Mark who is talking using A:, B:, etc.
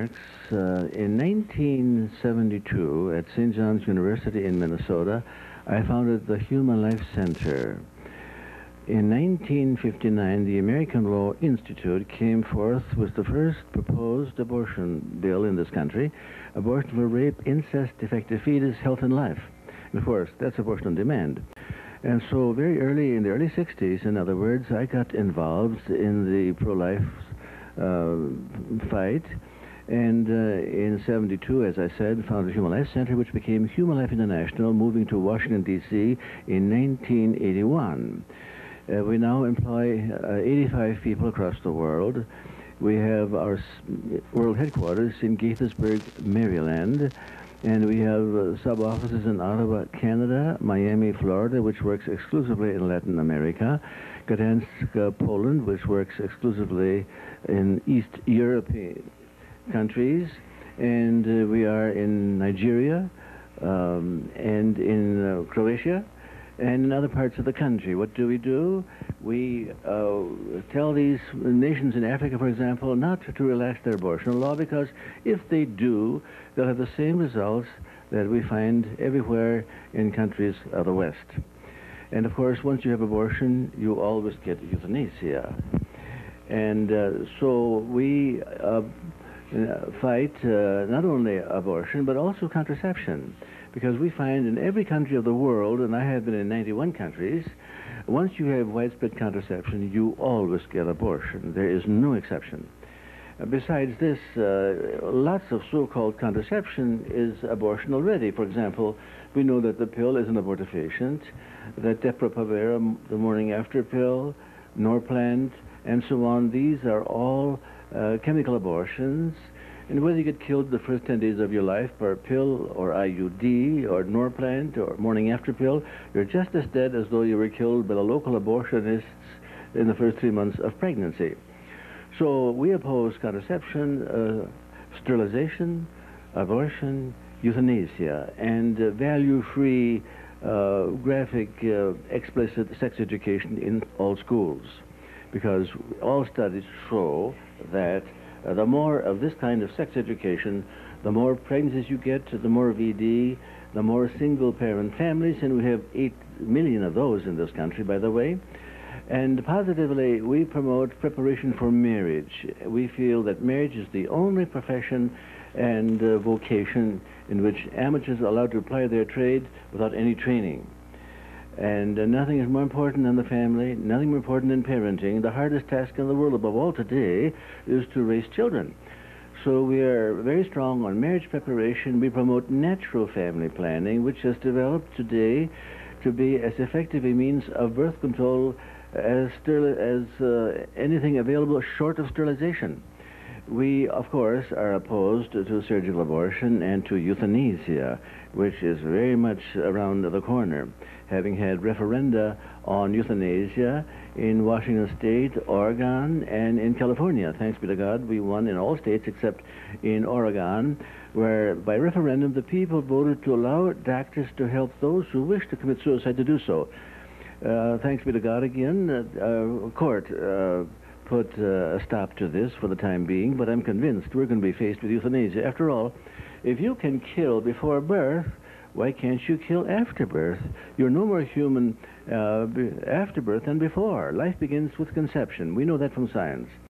A: Marx. In 1972, at St. John's University in Minnesota, I founded the Human Life Center. In 1959, the American Law Institute came forth with the first proposed abortion bill in this country, abortion for rape, incest, defective fetus, health, and life. And of course, that's abortion on demand. And so very early, in the early 60s, in other words, I got involved in the pro-life fight. And in 72, as I said, founded Human Life Center, which became Human Life International, moving to Washington, D.C. in 1981. We now employ 85 people across the world. We have our world headquarters in Gaithersburg, Maryland, and we have sub-offices in Ottawa, Canada, Miami, Florida, which works exclusively in Latin America, Gdansk, Poland, which works exclusively in East European countries, and we are in Nigeria and in Croatia and in other parts of the country. What do? We tell these nations in Africa, for example, not to relax their abortion law, because if they do, they'll have the same results that we find everywhere in countries of the West. And of course, once you have abortion, you always get euthanasia. And so we fight not only abortion, but also contraception, because we find in every country of the world, and I have been in 91 countries, once you have widespread contraception, you always get abortion. There is no exception. Besides this, lots of so-called contraception is abortion already. For example, we know that the pill is an abortifacient, that Depo-Provera, the morning after pill, Norplant, and so on, these are all chemical abortions. And whether you get killed the first 10 days of your life by a pill or IUD or Norplant or morning after pill, you're just as dead as though you were killed by the local abortionists in the first 3 months of pregnancy. So we oppose contraception, sterilization, abortion, euthanasia, and value-free, graphic, explicit sex education in all schools. Because all studies show that the more of this kind of sex education, the more pregnancies you get, the more VD, the more single-parent families, and we have 8 million of those in this country, by the way. And positively, we promote preparation for marriage. We feel that marriage is the only profession and vocation in which amateurs are allowed to apply their trade without any training. And nothing is more important than the family, nothing more important than parenting. The hardest task in the world, above all today, is to raise children. So we are very strong on marriage preparation. We promote natural family planning, which has developed today to be as effective a means of birth control as anything available short of sterilization. We, of course, are opposed to surgical abortion and to euthanasia, which is very much around the corner, having had referenda on euthanasia in Washington State, Oregon, and in California. Thanks be to God, we won in all states except in Oregon, where by referendum the people voted to allow doctors to help those who wish to commit suicide to do so. Thanks be to God again, court put a stop to this for the time being, but I'm convinced we're going to be faced with euthanasia. After all, if you can kill before birth, why can't you kill after birth? You're no more human after birth than before. Life begins with conception. We know that from science.